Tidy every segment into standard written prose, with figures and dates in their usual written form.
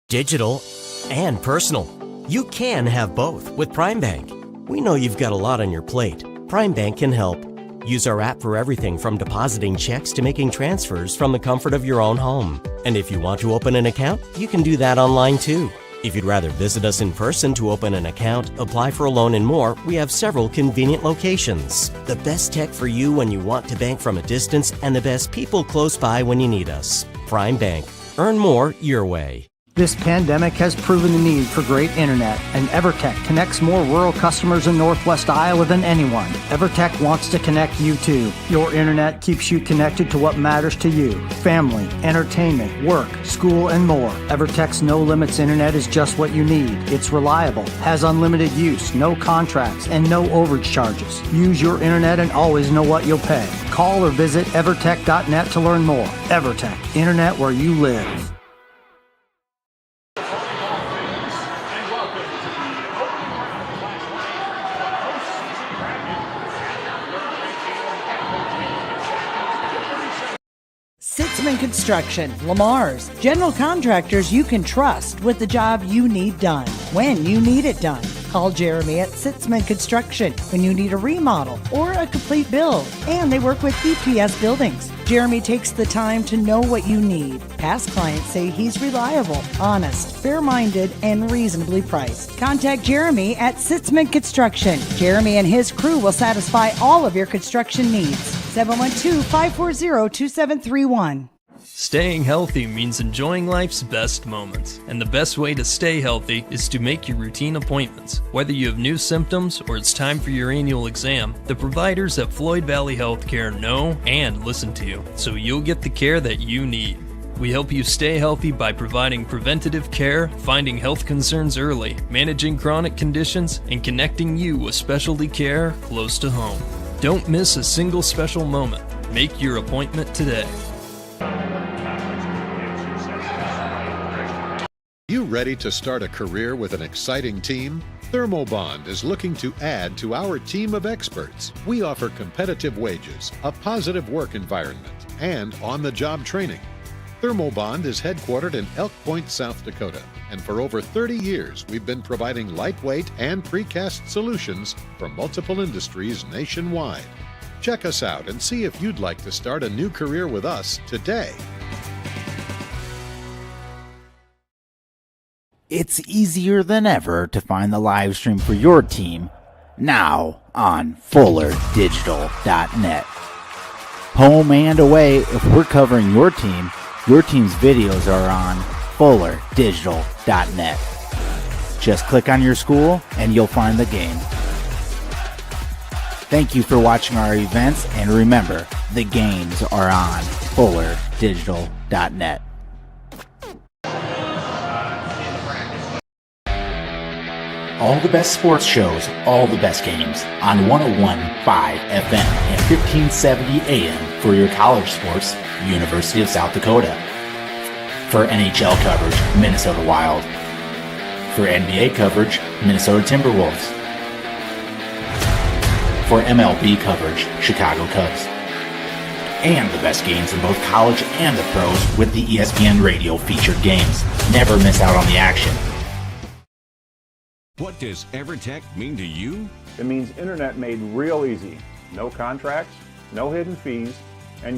digital, and personal. You can have both with Prime Bank. We know you've got a lot on your plate. Prime Bank can help. Use our app for everything from depositing checks to making transfers from the comfort of your own home. And if you want to open an account, you can do that online too. If you'd rather visit us in person to open an account, apply for a loan and more, we have several convenient locations. The best tech for you when you want to bank from a distance, and the best people close by when you need us. Prime Bank. Earn more your way. This pandemic has proven the need for great internet, and EverTech connects more rural customers in Northwest Iowa than anyone. EverTech wants to connect you too. Your internet keeps you connected to what matters to you: family, entertainment, work, school, and more. EverTech's no limits internet is just what you need. It's reliable, has unlimited use, no contracts, and no overage charges. Use your internet and always know what you'll pay. Call or visit evertech.net to learn more. EverTech, internet where you live. Sitzman Construction, Lamar's, general contractors you can trust with the job you need done, when you need it done. Call Jeremy at Sitzman Construction when you need a remodel or a complete build. And they work with EPS buildings. Jeremy takes the time to know what you need. Past clients say he's reliable, honest, fair-minded, and reasonably priced. Contact Jeremy at Sitzman Construction. Jeremy and his crew will satisfy all of your construction needs. 712-540-2731. Staying healthy means enjoying life's best moments, and the best way to stay healthy is to make your routine appointments. Whether you have new symptoms or it's time for your annual exam, the providers at Floyd Valley Healthcare know and listen to you, so you'll get the care that you need. We help you stay healthy by providing preventative care, finding health concerns early, managing chronic conditions, and connecting you with specialty care close to home. Don't miss a single special moment. Make your appointment today. You ready to start a career with an exciting team? Thermobond is looking to add to our team of experts. We offer competitive wages, a positive work environment, and on-the-job training. Thermobond is headquartered in Elk Point, South Dakota, and for over 30 years we've been providing lightweight and precast solutions for multiple industries nationwide. Check us out and see if you'd like to start a new career with us today. It's easier than ever to find the live stream for your team now on FullerDigital.net. Home and away, if we're covering your team's videos are on FullerDigital.net. Just click on your school and you'll find the game. Thank you for watching our events, and remember, the games are on FullerDigital.net. All the best sports shows, all the best games on 101.5 FM and 1570 AM for your college sports, University of South Dakota. For NHL coverage, Minnesota Wild. For NBA coverage, Minnesota Timberwolves. For MLB coverage, Chicago Cubs. And the best games in both college and the pros with the ESPN Radio featured games. Never miss out on the action. What does EverTech mean to you? It means internet made real easy. No contracts, no hidden fees, and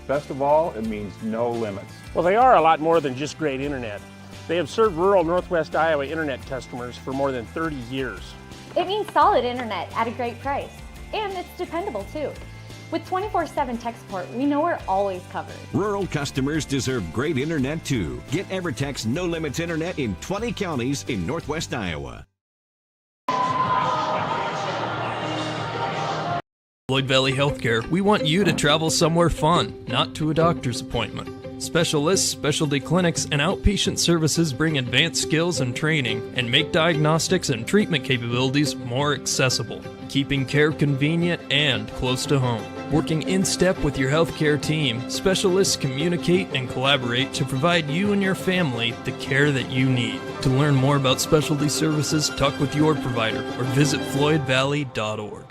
best of all, it means no limits. Well, they are a lot more than just great internet. They have served rural Northwest Iowa internet customers for more than 30 years. It means solid internet at a great price, and it's dependable too. With 24/7 tech support, we know we're always covered. Rural customers deserve great internet too. Get EverTech's no limits internet in 20 counties in Northwest Iowa. Floyd Valley Healthcare, we want you to travel somewhere fun, not to a doctor's appointment. Specialists, specialty clinics, and outpatient services bring advanced skills and training and make diagnostics and treatment capabilities more accessible, keeping care convenient and close to home. Working in step with your healthcare team, specialists communicate and collaborate to provide you and your family the care that you need. To learn more about specialty services, talk with your provider or visit floydvalley.org.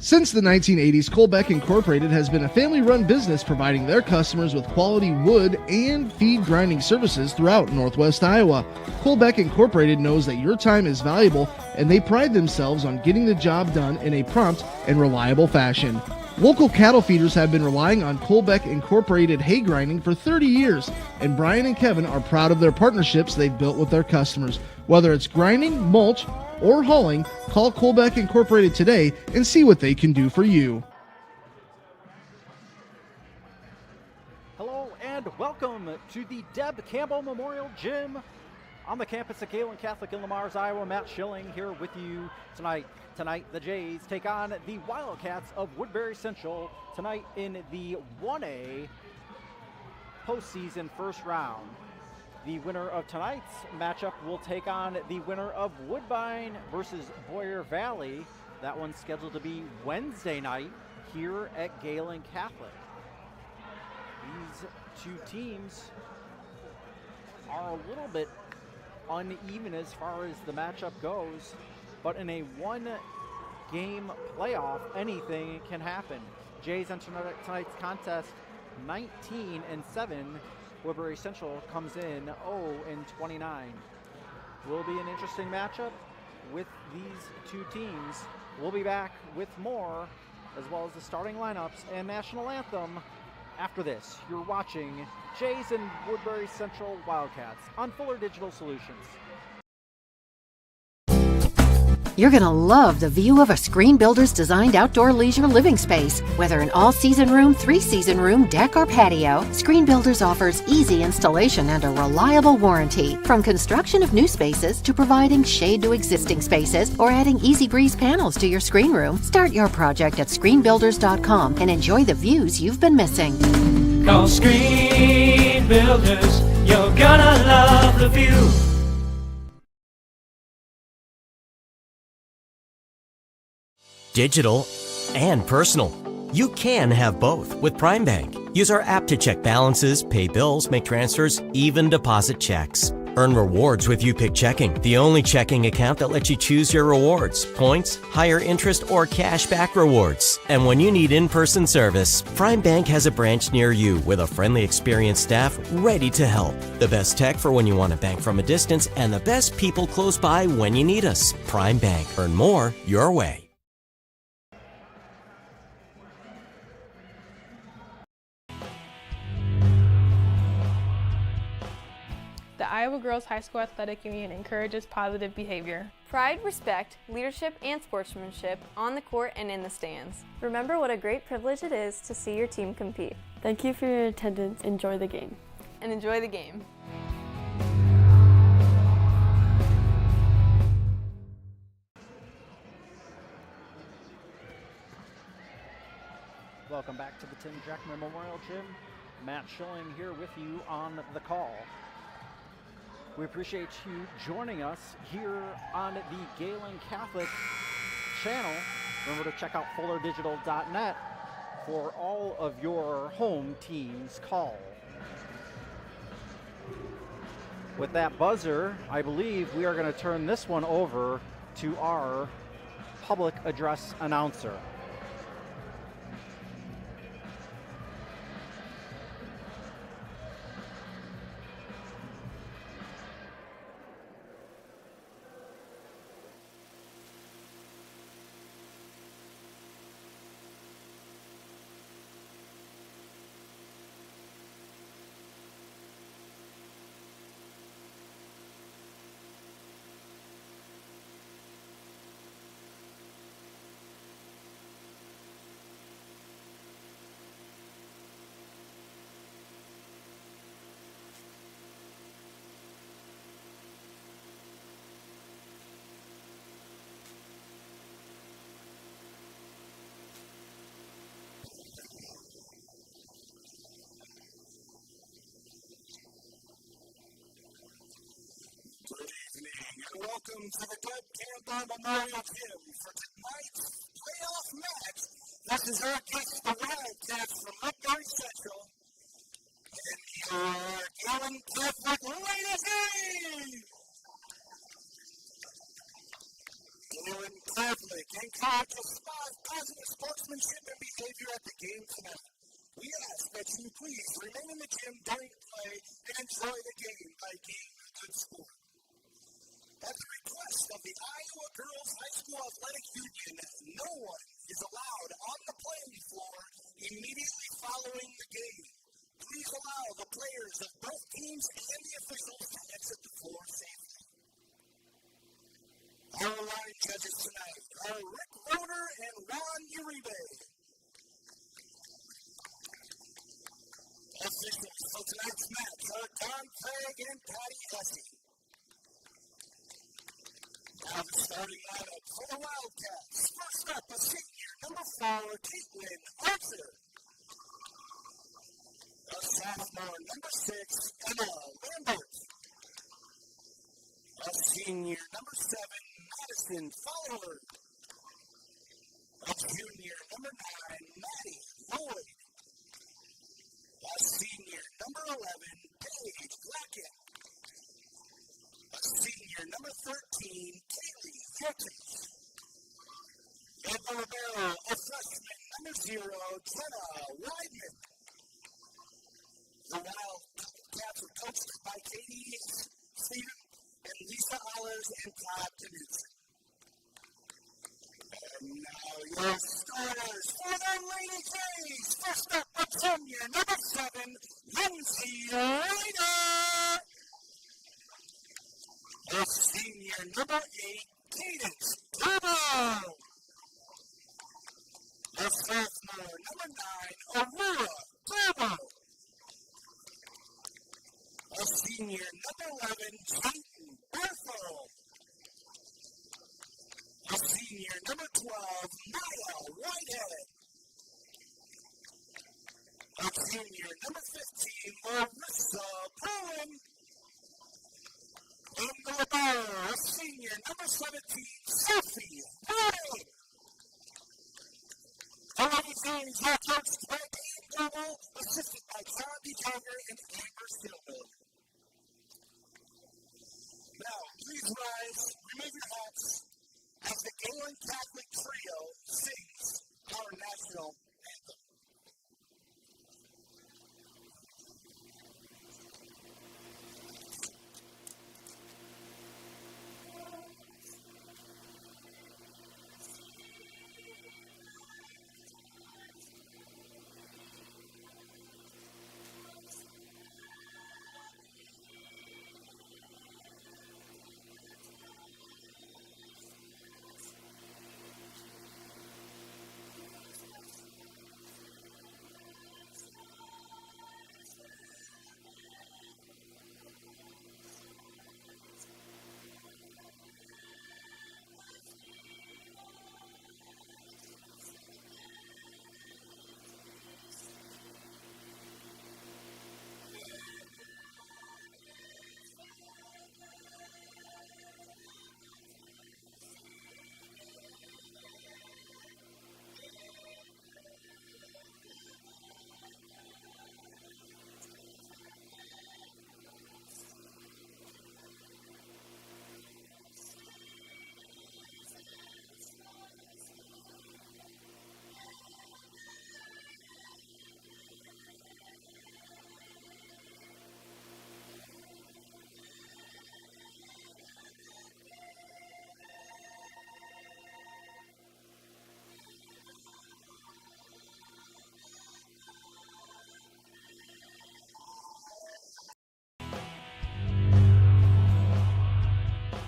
Since the 1980s, Colbeck Incorporated has been a family-run business providing their customers with quality wood and feed grinding services throughout Northwest Iowa. Colbeck Incorporated knows that your time is valuable, and they pride themselves on getting the job done in a prompt and reliable fashion. Local cattle feeders have been relying on Colbeck Incorporated hay grinding for 30 years, and Brian and Kevin are proud of their partnerships they've built with their customers. Whether it's grinding, mulch, or hauling, call Colbeck Incorporated today and see what they can do for you. Hello and welcome to the Deb Campbell Memorial Gym on the campus of Gehlen Catholic in Lamars, Iowa. Matt Schilling here with you tonight. Tonight, the Jays take on the Wildcats of Woodbury Central tonight in the 1A postseason first round. The winner of tonight's matchup will take on the winner of Woodbine versus Boyer Valley. That one's scheduled to be Wednesday night here at Gehlen Catholic. These two teams are a little bit uneven as far as the matchup goes, but in a one-game playoff, anything can happen. Jays enter tonight's contest 19-7. Woodbury Central comes in 0-29. Will be an interesting matchup with these two teams. We'll be back with more, as well as the starting lineups and national anthem after this. You're watching Jays and Woodbury Central Wildcats on Fuller Digital Solutions. You're going to love the view of a Screen Builder's designed outdoor leisure living space. Whether an all-season room, three-season room, deck, or patio, Screen Builders offers easy installation and a reliable warranty. From construction of new spaces to providing shade to existing spaces or adding Easy Breeze panels to your screen room, start your project at screenbuilders.com and enjoy the views you've been missing. Call Screen Builders, you're gonna love the view. Digital and personal. You can have both with Prime Bank. Use our app to check balances, pay bills, make transfers, even deposit checks. Earn rewards with YouPick Checking, the only checking account that lets you choose your rewards, points, higher interest, or cash back rewards. And when you need in-person service, Prime Bank has a branch near you with a friendly, experienced staff ready to help. The best tech for when you want to bank from a distance and the best people close by when you need us. Prime Bank. Earn more your way. The Iowa Girls High School Athletic Union encourages positive behavior. Pride, respect, leadership, and sportsmanship on the court and in the stands. Remember what a great privilege it is to see your team compete. Thank you for your attendance. Enjoy the game. And enjoy the game. Welcome back to the Tim Jackman Memorial Gym. Matt Schilling here with you on the call. We appreciate you joining us here on the Gehlen Catholic channel. Remember to check out fullerdigital.net for all of your home team's call. With that buzzer, I believe we are going to turn this one over to our public address announcer. Welcome to the Deb Campbell Memorial Gym for tonight's playoff match. This is our guest, the Wildcats from Woodbury Central, and your Gehlen Catholic Ladies. Gehlen Catholic in contest 5 positive sportsmanship and behavior at the game tonight. We ask that you please remain in the gym during play and enjoy the game by being a good sport. At the request of the Iowa Girls High School Athletic Union, no one is allowed on the playing floor immediately following the game. Please allow the players of both teams and the officials to exit the floor safely. Our line judges tonight are Rick Roder and Ron Uribe. Officials for tonight's match are Don Craig and Patty Hussey. Now the starting lineup for the Wildcats. First up, a senior, number 4, Caitlin Archer. A sophomore, number 6, Emma Lambert. A senior, number 7, Madison Fowler. A junior, number 9, Maddie Lloyd. A senior, number 11, Paige Blacken. A senior, number 13, Kaylee Yurtich. And the libero, a freshman, number 0, Jenna Weidman. The Wildcats are coached by Katie Stephen and Lisa Allers and Todd Knudsen. And now your starters for the Lady Jays. First up, a junior, number 7, Lindsay Ryder. A senior, number 8, Cadence Turbo. A sophomore, number 9, Aurora Turbo. A senior, number 11, Jayden Berthel. A senior, number 12, Maya Whitehead. A junior, number 15, Marissa Bowen. And the libero, a senior, number 17, Sophie Ryan. The Lady Jays are coached by Ian Goebel, assisted by John DeJoger and Amber Stillman. Now, please rise, remove your hats, as the Gehlen Catholic Trio sings our national anthem.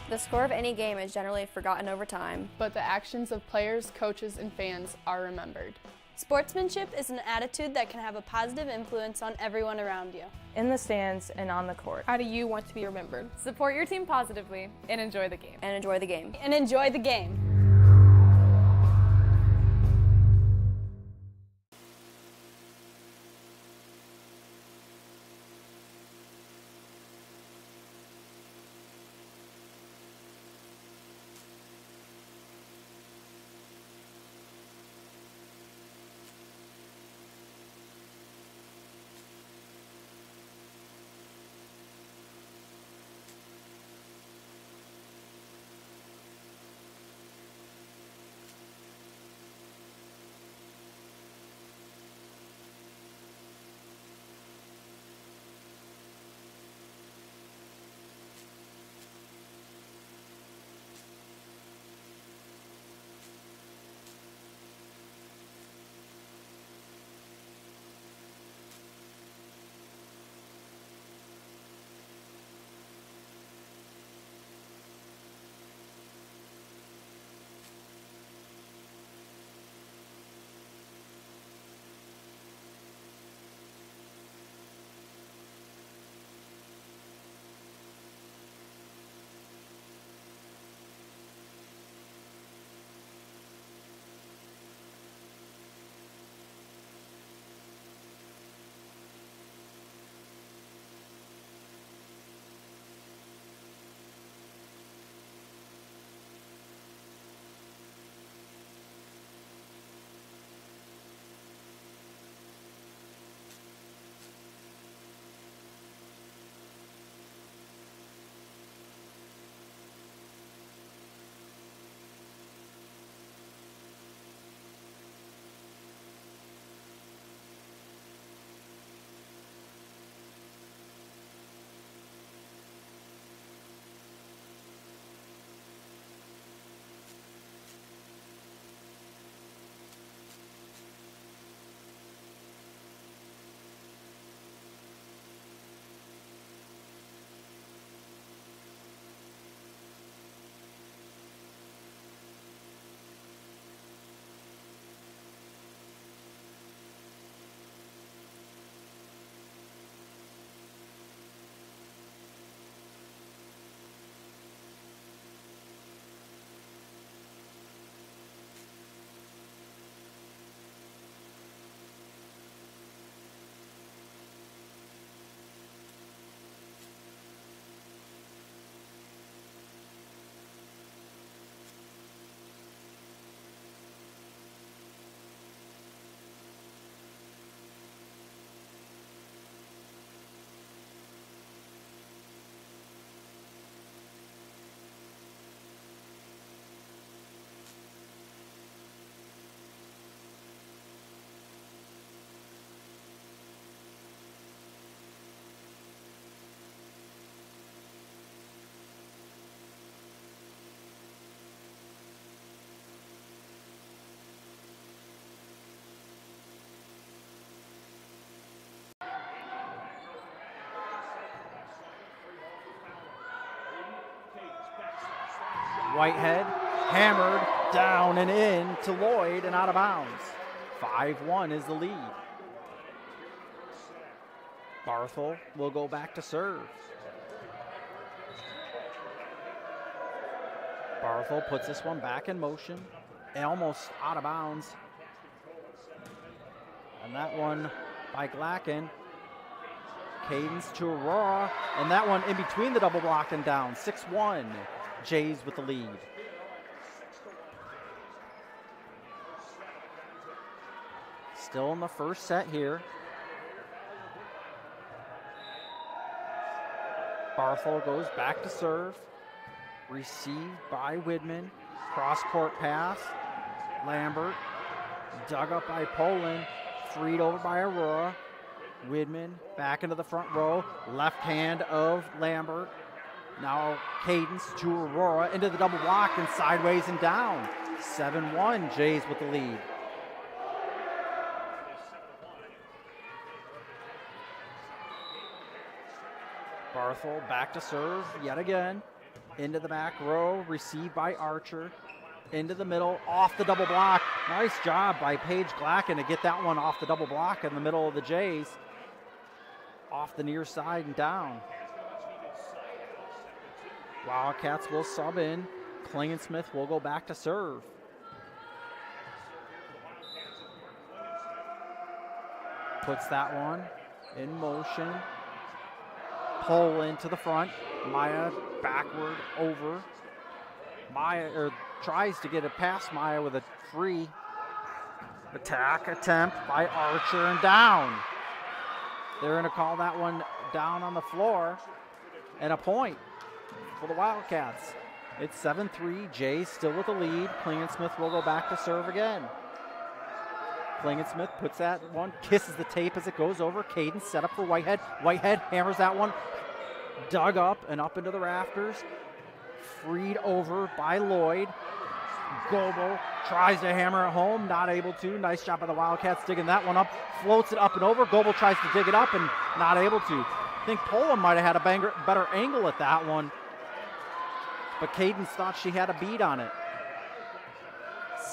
The score of any game is generally forgotten over time, but the actions of players, coaches, and fans are remembered. Sportsmanship is an attitude that can have a positive influence on everyone around you. In the stands and on the court. How do you want to be remembered? Support your team positively and enjoy the game. And enjoy the game. And enjoy the game. Whitehead hammered down and in to Lloyd and out of bounds. 5-1 is the lead. Barthel will go back to serve. Barthel puts this one back in motion. Almost out of bounds. And that one by Glacken. Cadence to Aurora. And that one in between the double block and down. 6-1. Jays with the lead. Still in the first set here. Barthel goes back to serve. Received by Widman. Cross-court pass. Lambert. Dug up by Poland. Freed over by Aurora. Widman back into the front row. Left hand of Lambert. Now Cadence to Aurora into the double block and sideways and down. 7-1, Jays with the lead. Barthel back to serve yet again. Into the back row, received by Archer. Into the middle, off the double block. Nice job by Paige Glacken to get that one off the double block in the middle of the Jays. Off the near side and down. Wildcats will sub in. Klingensmith will go back to serve. Puts that one in motion. Poland to the front. Maya backward over. Maya tries to get it past Maya with a free attack attempt by Archer and down. They're going to call that one down on the floor and a point for the Wildcats. It's 7-3. Jays still with the lead. Klingensmith will go back to serve again. Klingensmith puts that one, kisses the tape as it goes over. Cadence set up for Whitehead. Whitehead hammers that one. Dug up and up into the rafters. Freed over by Lloyd. Goebel tries to hammer it home, not able to. Nice job by the Wildcats digging that one up. Floats it up and over. Goebel tries to dig it up and not able to. I think Poland might have had a better angle at that one, but Cadence thought she had a bead on it.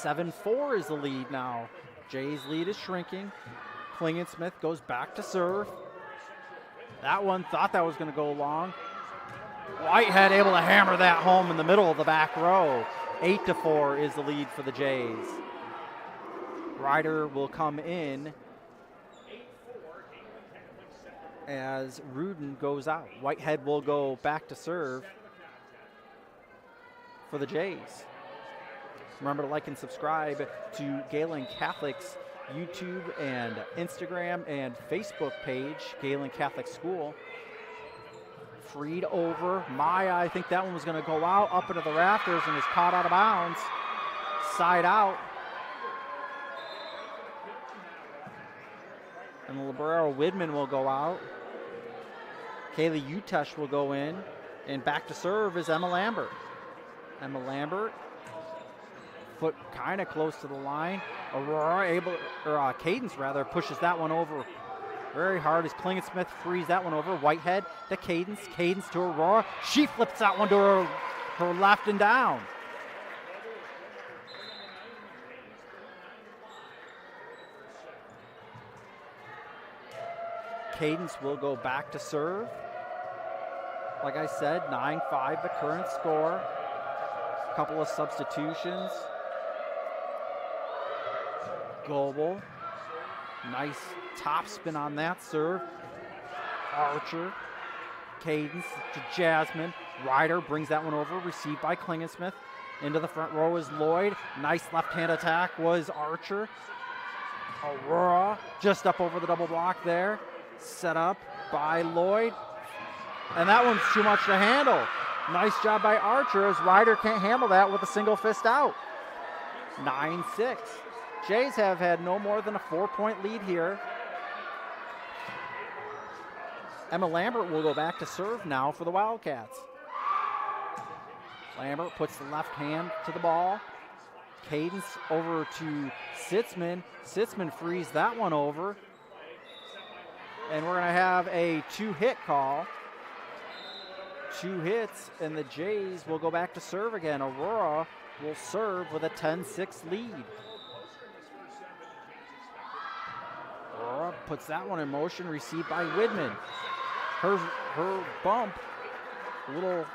7-4 is the lead now. Jay's lead is shrinking. Klingensmith goes back to serve. That one thought that was going to go long. Whitehead able to hammer that home in the middle of the back row. 8-4 is the lead for the Jays. Ryder will come in as Rudin goes out. Whitehead will go back to serve for the Jays. Remember to like and subscribe to Gehlen Catholic's YouTube and Instagram and Facebook page, Gehlen Catholic School. Freed over. Maya, I think that one was going to go out, up into the rafters, and is caught out of bounds. Side out. And Librero Widman will go out. Kaylee Utesh will go in. And back to serve is Emma Lambert. Emma Lambert. Foot kind of close to the line. Aurora Cadence rather pushes that one over very hard as Klingensmith frees that one over. Whitehead to Cadence. Cadence to Aurora. She flips that one to her left and down. Cadence will go back to serve. Like I said, 9-5 the current score. A couple of substitutions. Goebel. Nice top spin on that serve. Archer. Cadence to Jasmine. Ryder brings that one over. Received by Klingensmith. Into the front row is Lloyd. Nice left-hand attack was Archer. Aurora just up over the double block there. Set up by Lloyd. And that one's too much to handle. Nice job by Archer as Ryder can't handle that with a single fist out. 9-6. Jays have had no more than a 4-point lead here. Emma Lambert will go back to serve now for the Wildcats. Lambert puts the left hand to the ball. Cadence over to Sitzman. Sitzman frees that one over. And we're going to have a 2-hit call. 2 hits, and the Jays will go back to serve again. Aurora will serve with a 10-6 lead. Aurora puts that one in motion, received by Widman. Her bump, a little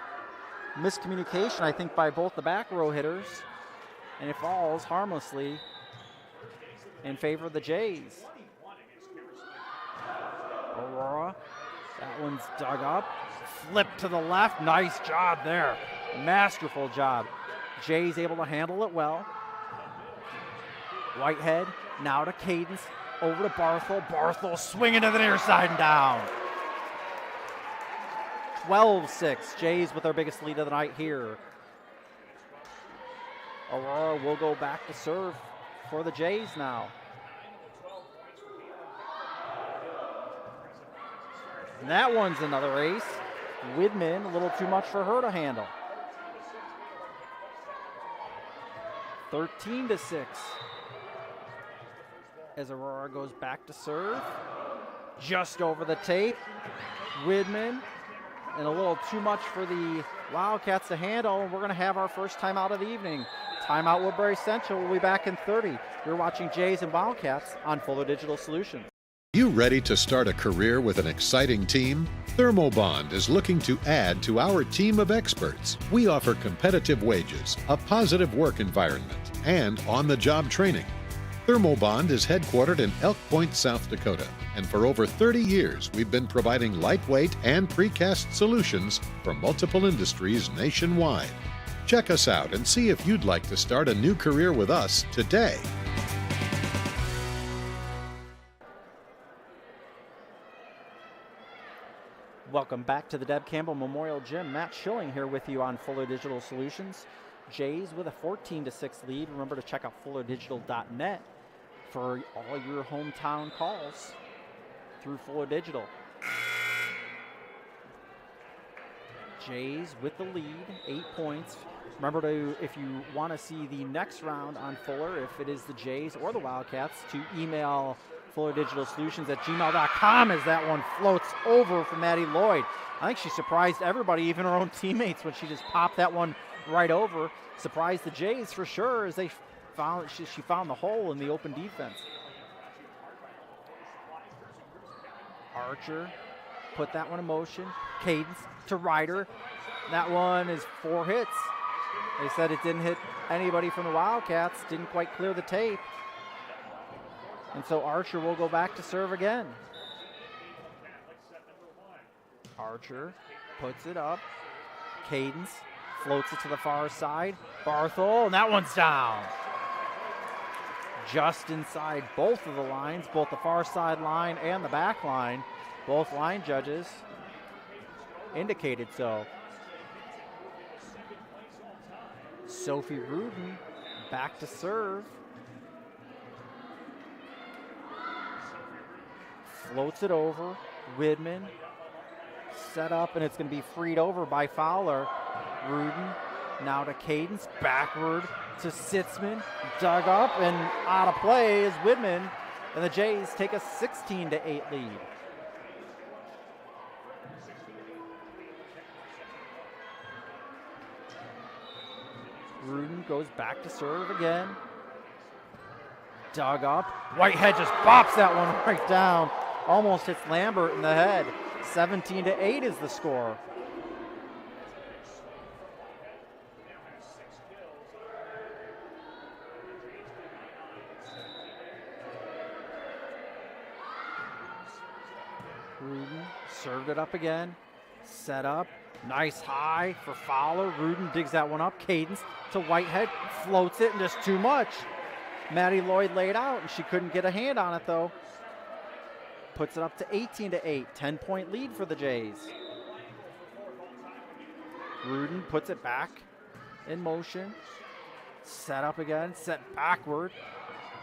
miscommunication, I think, by both the back row hitters, and it falls harmlessly in favor of the Jays. Aurora, that one's dug up, flipped to the left, nice job there, masterful job. Jays able to handle it well. Whitehead, now to Cadence, over to Barthel. Barthel swinging to the near side and down. 12-6, Jays with their biggest lead of the night here. Aurora will go back to serve for the Jays now. And that one's another ace. Widman, a little too much for her to handle. 13-6. As Aurora goes back to serve. Just over the tape. Widman, and a little too much for the Wildcats to handle. We're going to have our first timeout of the evening. Timeout Woodbury Central. We'll be back in 30. You're watching Jays and Wildcats on Fuller Digital Solutions. You ready to start a career with an exciting team? Thermobond is looking to add to our team of experts. We offer competitive wages, a positive work environment, and on-the-job training. Thermobond is headquartered in Elk Point, South Dakota, and for over 30 years we've been providing lightweight and precast solutions for multiple industries nationwide. Check us out and see if you'd like to start a new career with us today. Welcome back to the Deb Campbell Memorial Gym. Matt Schilling here with you on Fuller Digital Solutions. Jays with a 14-6 lead. Remember to check out fullerdigital.net for all your hometown calls through Fuller Digital. Jays with the lead, 8 points. Remember to, if you want to see the next round on Fuller, if it is the Jays or the Wildcats, to email fullerdigitalsolutions@gmail.com as that one floats over for Maddie Lloyd. I think she surprised everybody, even her own teammates, when she just popped that one right over. Surprised the Jays for sure, as they found she found the hole in the open defense. Archer put that one in motion. Cadence to Ryder. That one is 4 hits. They said it didn't hit anybody from the Wildcats, didn't quite clear the tape. And so Archer will go back to serve again. Archer puts it up. Cadence floats it to the far side. Barthel, and that one's down. Just inside both of the lines, both the far side line and the back line. Both line judges indicated so. Sophie Rudin back to serve. Floats it over. Widman set up, and it's going to be freed over by Fowler. Rudin now to Cadence, backward to Sitzman, dug up and out of play is Widman, and the Jays take a 16-8 lead. Rudin goes back to serve again. Dug up. Whitehead just bops that one right down. Almost hits Lambert in the head. 17-8 is the score. Rudin served it up again. Set up. Nice high for Fowler. Rudin digs that one up. Cadence to Whitehead. Floats it, and just too much. Maddie Lloyd laid out, and she couldn't get a hand on it, though. Puts it up to 18-8. 10-point lead for the Jays. Rudin puts it back in motion. Set up again. Set backward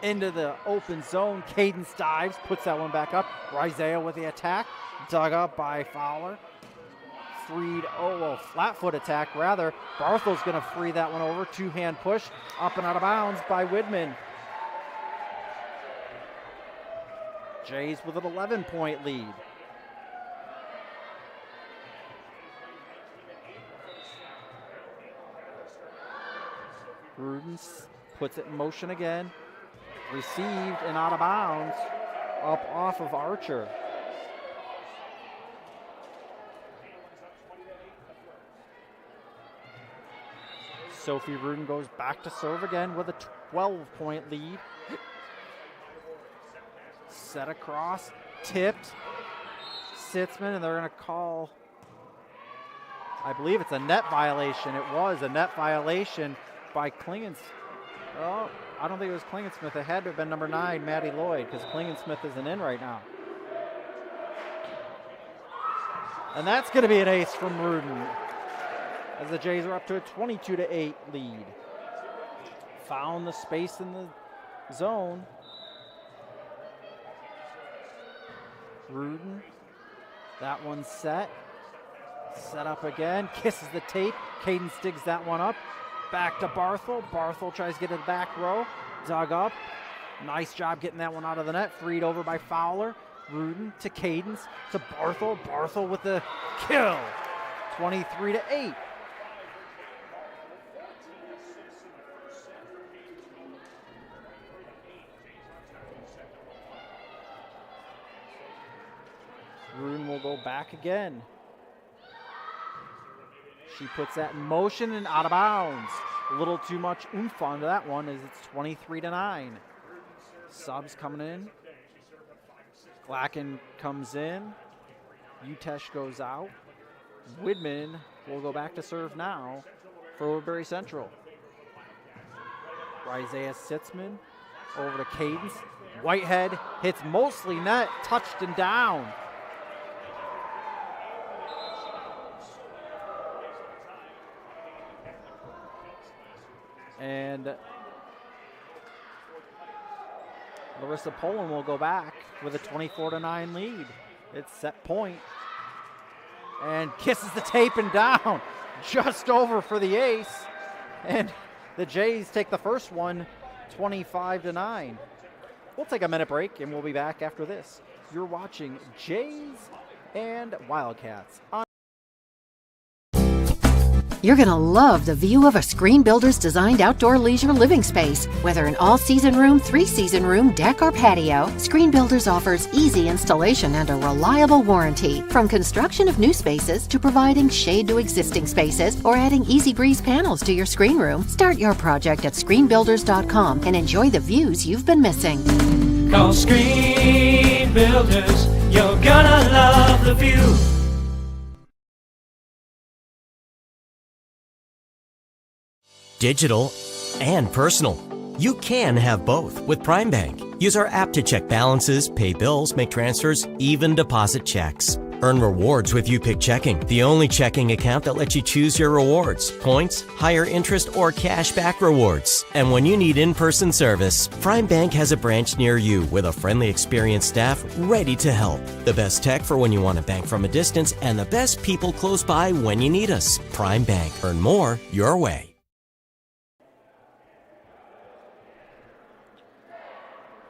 into the open zone. Cadence dives. Puts that one back up. Rizea with the attack. Dug up by Fowler. Flat foot attack rather. Barthel's going to free that one over. Two-hand push. Up and out of bounds by Widman. Jays with an 11-point lead. Rudin puts it in motion again. Received and out of bounds. Up off of Archer. Sophie Rudin goes back to serve again with a 12-point lead. Set across, tipped. Sitzman, and they're going to call, I believe it's a net violation. It was a net violation by Klingensmith. Oh, I don't think it was Klingensmith. It had to have been number 9, Maddie Lloyd, because Klingensmith isn't in right now. And that's going to be an ace from Rudin, as the Jays are up to a 22-8 lead. Found the space in the zone. Rudin, that one's set. Set up again, kisses the tape. Cadence digs that one up. Back to Barthel. Barthel tries to get to the back row. Dug up. Nice job getting that one out of the net. Freed over by Fowler. Rudin to Cadence to Barthel. Barthel with the kill. 23-8. Rudin will go back again. She puts that in motion and out of bounds. A little too much oomph onto that one as it's 23-9. Subs coming in. Glacken comes in. Utesh goes out. Widman will go back to serve now for Woodbury Central. Isaiah Sitzman over to Cadence. Whitehead hits mostly net, touched and down. And Larissa Poland will go back with a 24-9 lead. It's set point. And kisses the tape and down. Just over for the ace. And the Jays take the first one, 25-9. We'll take a minute break and we'll be back after this. You're watching Jays and Wildcats on. You're going to love the view of a Screen Builder's designed outdoor leisure living space. Whether an all-season room, 3-season room, deck, or patio, Screen Builders offers easy installation and a reliable warranty. From construction of new spaces to providing shade to existing spaces or adding Easy Breeze panels to your screen room, start your project at screenbuilders.com and enjoy the views you've been missing. Call Screen Builders, you're gonna love the view. Digital and personal. You can have both with Prime Bank. Use our app to check balances, pay bills, make transfers, even deposit checks. Earn rewards with YouPick Checking, the only checking account that lets you choose your rewards, points, higher interest, or cash back rewards. And when you need in-person service, Prime Bank has a branch near you with a friendly, experienced staff ready to help. The best tech for when you want to bank from a distance and the best people close by when you need us. Prime Bank. Earn more your way.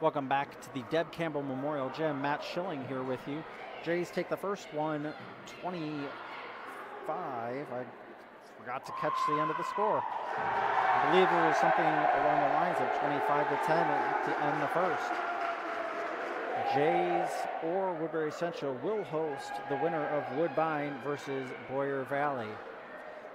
Welcome back to the Deb Campbell Memorial Gym. Matt Schilling here with you. Jays take the first one, 25. I forgot to catch the end of the score. I believe it was something along the lines of 25-10 to end the first. Jays or Woodbury Central will host the winner of Woodbine versus Boyer Valley.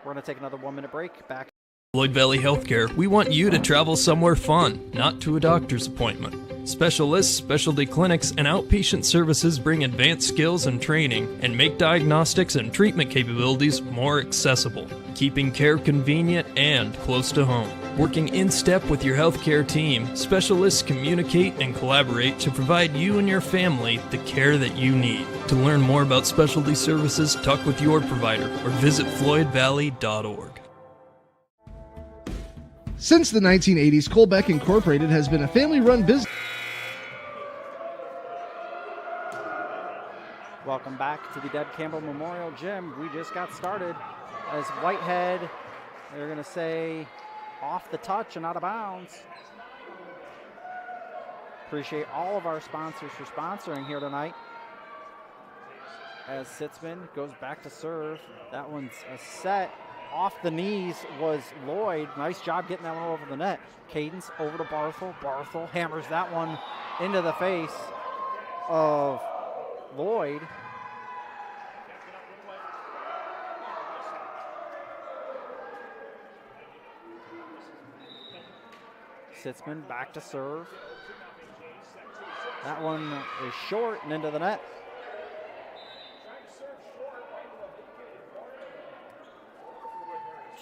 We're going to take another 1-minute break. Back. Lloyd Valley Healthcare, we want you to travel somewhere fun, not to a doctor's appointment. Specialists, specialty clinics, and outpatient services bring advanced skills and training and make diagnostics and treatment capabilities more accessible, keeping care convenient and close to home. Working in step with your healthcare team, specialists communicate and collaborate to provide you and your family the care that you need. To learn more about specialty services, talk with your provider or visit floydvalley.org. Since the 1980s, Colbeck Incorporated has been a family-run business. Welcome back to the Deb Campbell Memorial Gym. We just got started as Whitehead, they're going to say, off the touch and out of bounds. Appreciate all of our sponsors for sponsoring here tonight. As Sitzman goes back to serve. That one's a set. Off the knees was Lloyd. Nice job getting that one over the net. Cadence over to Barthel. Barthel hammers that one into the face of Lloyd. Sitzman back to serve. That one is short and into the net.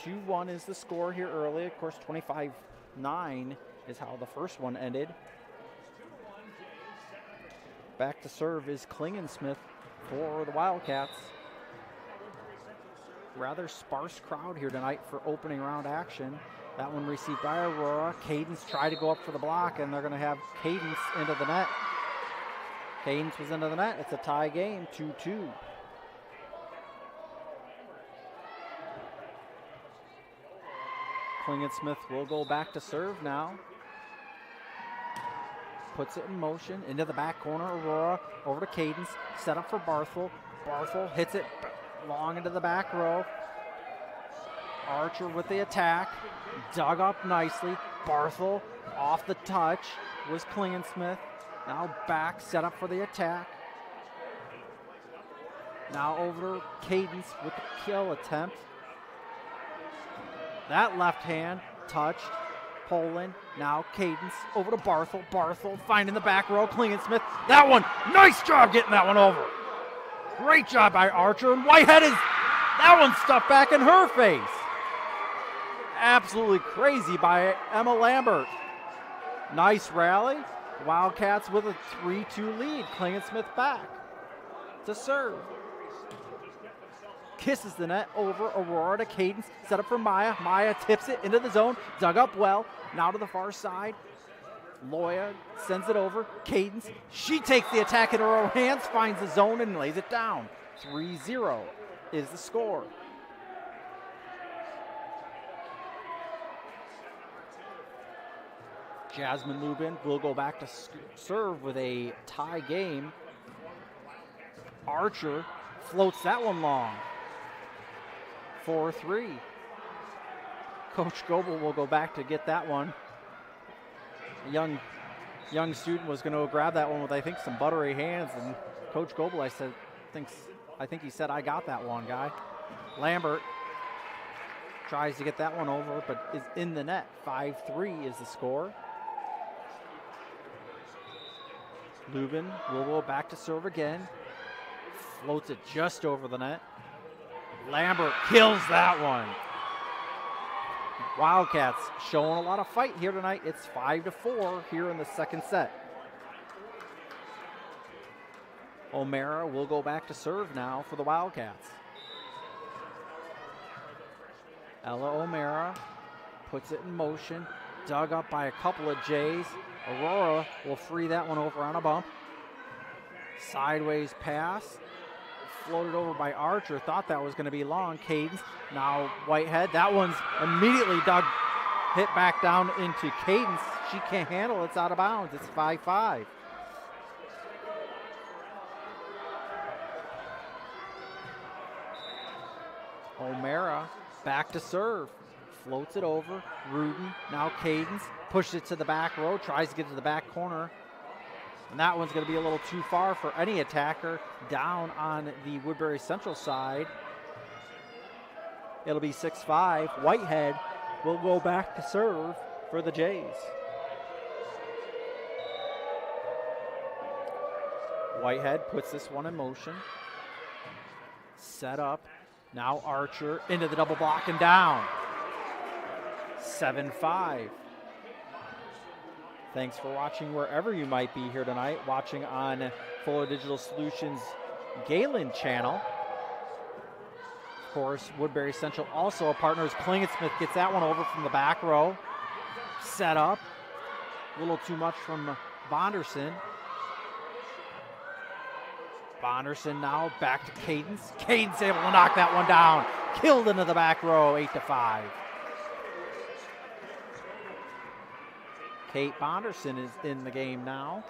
2-1 is the score here early. Of course, 25-9 is how the first one ended. Back to serve is Klingensmith for the Wildcats. Rather sparse crowd here tonight for opening round action. That one received by Aurora. Cadence tried to go up for the block, and they're going to have Cadence into the net. Cadence was into the net. It's a tie game, 2-2. Klingensmith will go back to serve now. Puts it in motion into the back corner. Aurora over to Cadence. Set up for Barthel. Barthel hits it long into the back row. Archer with the attack. Dug up nicely. Barthel off the touch was Klingensmith. Now back, set up for the attack. Now over to Cadence with the kill attempt. That left hand touched. Poland, now Cadence over to Barthel. Barthel finding the back row. Klingensmith, that one, nice job getting that one over. Great job by Archer, and Whitehead is, that one stuffed back in her face. Absolutely crazy by Emma Lambert. Nice rally. Wildcats with a 3-2 lead. Klingensmith back to serve. Kisses the net over Aurora to Cadence. Set up for Maya. Maya tips it into the zone. Dug up well. Now to the far side. Loya sends it over. Cadence. She takes the attack in her own hands. Finds the zone and lays it down. 3-0 is the score. Jasmine Lubin will go back to serve with a tie game. Archer floats that one long. 4-3. Coach Goebel will go back to get that one. A young student was going to grab that one with, I think, some buttery hands, and Coach Goebel, I think he said, "I got that one, guy." Lambert tries to get that one over, but is in the net. 5-3 is the score. Lubin will go back to serve again. Floats it just over the net. Lambert kills that one. Wildcats showing a lot of fight here tonight. It's 5-4 here in the second set. O'Mara will go back to serve now for the Wildcats. Ella O'Mara puts it in motion. Dug up by a couple of Jays. Aurora will free that one over on a bump. Sideways pass. Floated over by Archer. Thought that was going to be long. Cadence. Now Whitehead. That one's immediately hit back down into Cadence. She can't handle it. It's out of bounds. It's 5-5. O'Mara back to serve. Floats it over. Rudin. Now Cadence. Pushes it to the back row. Tries to get to the back corner. And that one's going to be a little too far for any attacker down on the Woodbury Central side. It'll be 6-5. Whitehead will go back to serve for the Jays. Whitehead puts this one in motion. Set up. Now Archer into the double block and down. 7-5. Thanks for watching wherever you might be here tonight, watching on Fuller Digital Solutions Gehlen channel. Of course, Woodbury Central also a partner as Klingensmith gets that one over from the back row. Set up. A little too much from Bonderson. Bonderson now back to Cadence. Cadence able to knock that one down. Killed into the back row, 8-5. Kate Bonderson is in the game now.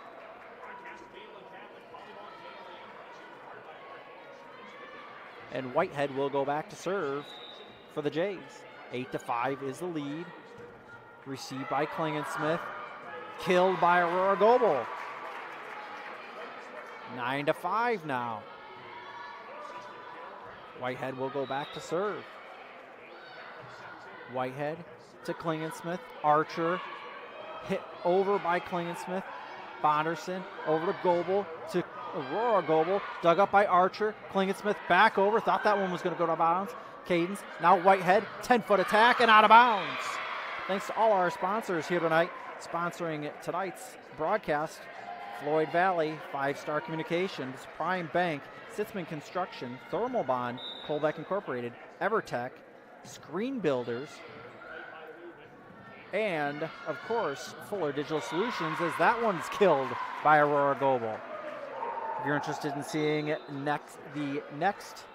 And Whitehead will go back to serve for the Jays. 8-5 is the lead. Received by Klingensmith. Killed by Aurora Goebel. 9-5 now. Whitehead will go back to serve. Whitehead to Klingensmith. Archer hit over by Klingensmith. Bonderson over to Goebel to Aurora Goebel. Dug up by Archer. Klingensmith back over. Thought that one was going to go to bounds. Cadence. Now Whitehead. 10-foot attack and out of bounds. Thanks to all our sponsors here tonight. Sponsoring tonight's broadcast. Floyd Valley, 5-Star Communications, Prime Bank, Sitzman Construction, Thermal Bond, Colbeck Incorporated, Evertech, Screen Builders, and, of course, Fuller Digital Solutions, as that one's killed by Aurora Goebel. If you're interested in seeing the next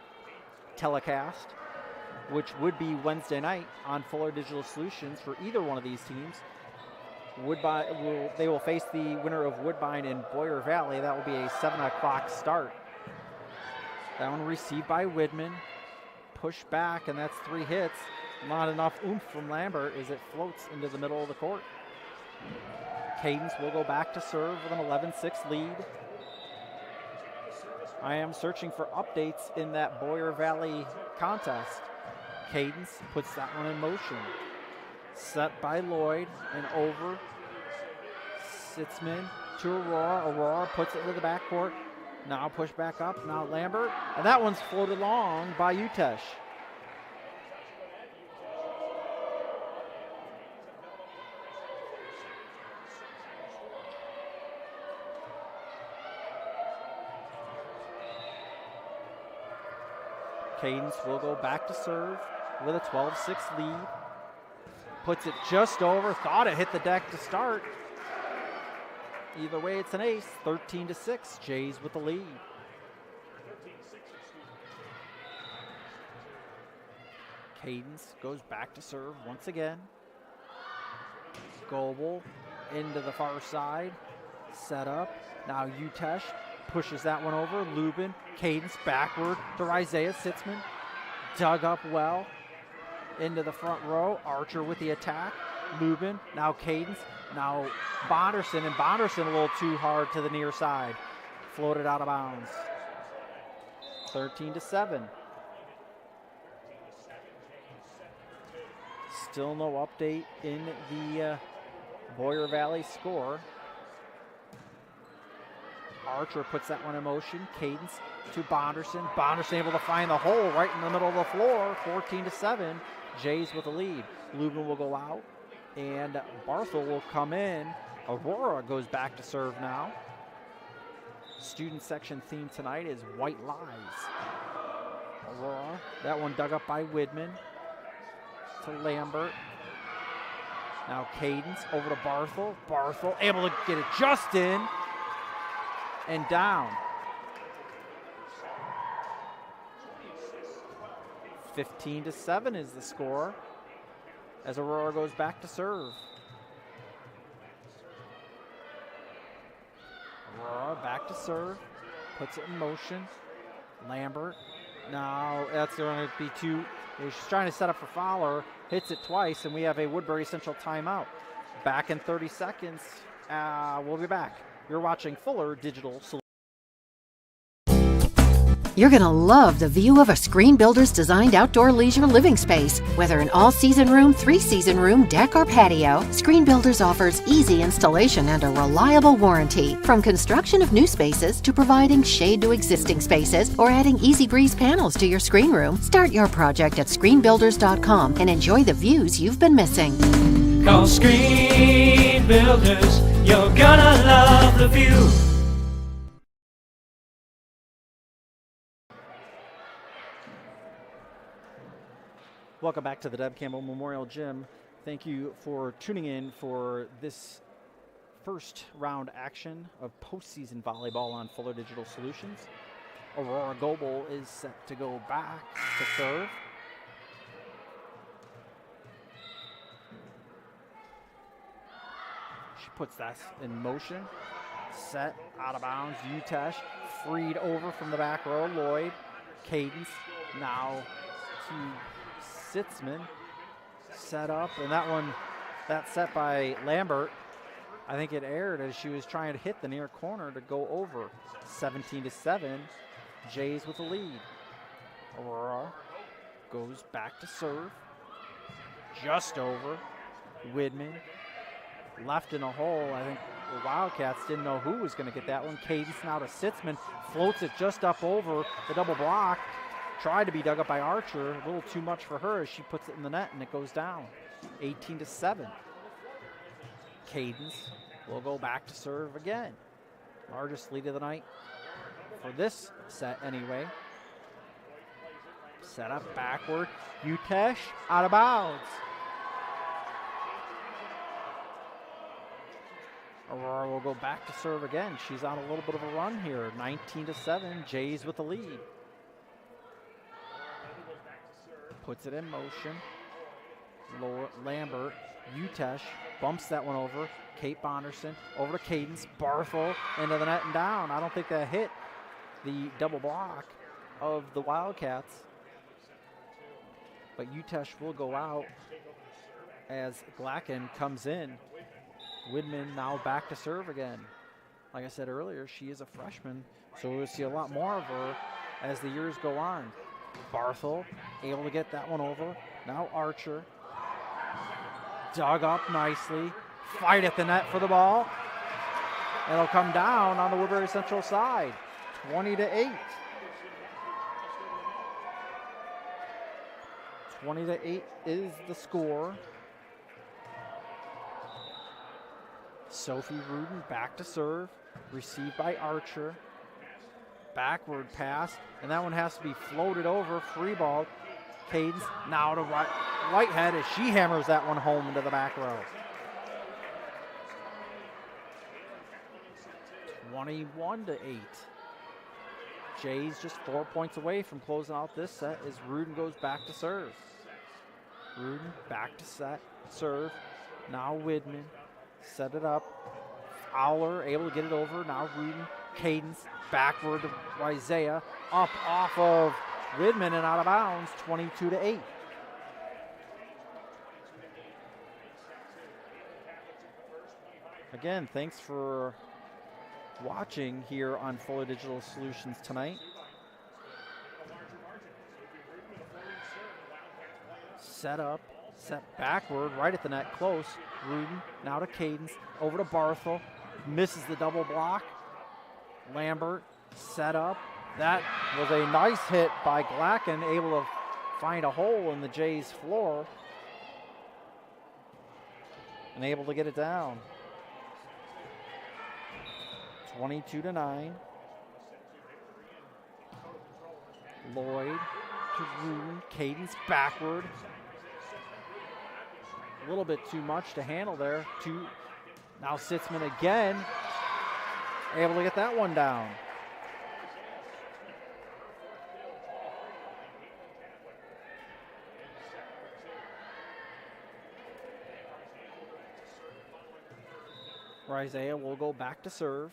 telecast, which would be Wednesday night on Fuller Digital Solutions for either one of these teams, they will face the winner of Woodbine and Boyer Valley. That will be a 7 o'clock start. That one received by Widman. Push back, and that's 3 hits. Not enough oomph from Lambert as it floats into the middle of the court. Cadence will go back to serve with an 11-6 lead. I am searching for updates in that Boyer Valley contest. Cadence puts that one in motion. Set by Lloyd and over. Sitzman to Aurora. Aurora puts it into the backcourt. Now push back up. Now Lambert. And that one's floated long by Utesh. Cadence will go back to serve with a 12-6 lead. Puts it just over. Thought it hit the deck to start. Either way, it's an ace. 13-6. Jays with the lead. Cadence goes back to serve once again. Goebel into the far side. Set up. Now Utesh pushes that one over. Lubin. Cadence backward to Isaiah Sitzman. Dug up well. Into the front row. Archer with the attack. Lubin. Now Cadence. Now Bonderson. And Bonderson a little too hard to the near side. Floated out of bounds. 13-7. Still no update in the Boyer Valley score. Archer puts that one in motion. Cadence to Bonderson. Bonderson able to find the hole right in the middle of the floor. 14-7. Jays with the lead. Lubin will go out, and Barthel will come in. Aurora goes back to serve now. Student section theme tonight is White Lies. Aurora, that one dug up by Widman. To Lambert. Now Cadence over to Barthel. Barthel able to get it just in and down. 15-7 is the score as Aurora goes back to serve. Aurora back to serve, puts it in motion. Lambert, now that's going to be too, he's trying to set up for Fowler, hits it twice, and we have a Woodbury Central timeout. Back in 30 seconds, we'll be back. You're watching Fuller Digital Solutions. You're going to love the view of a Screen Builder's designed outdoor leisure living space. Whether an all-season room, 3-season room, deck, or patio, Screen Builders offers easy installation and a reliable warranty. From construction of new spaces to providing shade to existing spaces or adding Easy Breeze panels to your screen room, start your project at screenbuilders.com and enjoy the views you've been missing. Call Screen Builders, you're gonna love the view. Welcome back to the Deb Campbell Memorial Gym. Thank you for tuning in for this first round action of postseason volleyball on Fuller Digital Solutions. Aurora Goebel is set to go back to serve. She puts that in motion. Set, out of bounds. Utesh freed over from the back row. Lloyd, Cadence, now to Sitzman. Set up, and that set by Lambert, I think it aired as she was trying to hit the near corner to go over. 17-7, Jays with the lead. Aurora goes back to serve. Just over. Widman left in a hole. I think the Wildcats didn't know who was going to get that one. Cadence now to Sitzman. Floats it just up over the double block. Tried to be dug up by Archer. A little too much for her as she puts it in the net and it goes down. 18-7. Cadence will go back to serve again. Largest lead of the night for this set anyway. Set up backward. Utesh out of bounds. Aurora will go back to serve again. She's on a little bit of a run here. 19-7, Jays with the lead. Puts it in motion. Lambert, Utesh bumps that one over. Kate Bonderson over to Cadence. Barthel into the net and down. I don't think that hit the double block of the Wildcats. But Utesh will go out as Glacken comes in. Widman now back to serve again. Like I said earlier, she is a freshman, so we'll see a lot more of her as the years go on. Barthel able to get that one over. Now Archer. Dug up nicely. Fight at the net for the ball. It'll come down on the Woodbury Central side. 20-8. 20-8 is the score. Sophie Rudin back to serve. Received by Archer. Backward pass, and that one has to be floated over. Free ball. Cadence now to Whitehead as she hammers that one home into the back row. 21-8. Jays just 4 points away from closing out this set as Rudin goes back to serve. Rudin back to serve. Now Widman. Set it up. Fowler able to get it over. Now Rudin. Cadence backward to Isaiah. Up off of Widman and out of bounds. 22-8. Again, thanks for watching here on Fuller Digital Solutions tonight. Set up, set backward, right at the net, close. Rudin now to Cadence, over to Barthel, misses the double block. Lambert set up. That was a nice hit by Glacken, able to find a hole in the Jays floor and able to get it down. 22-9. Lloyd to Rudin. Cadence backward. A little bit too much to handle there. Now Sitzman again. Able to get that one down. Isaiah will go back to serve.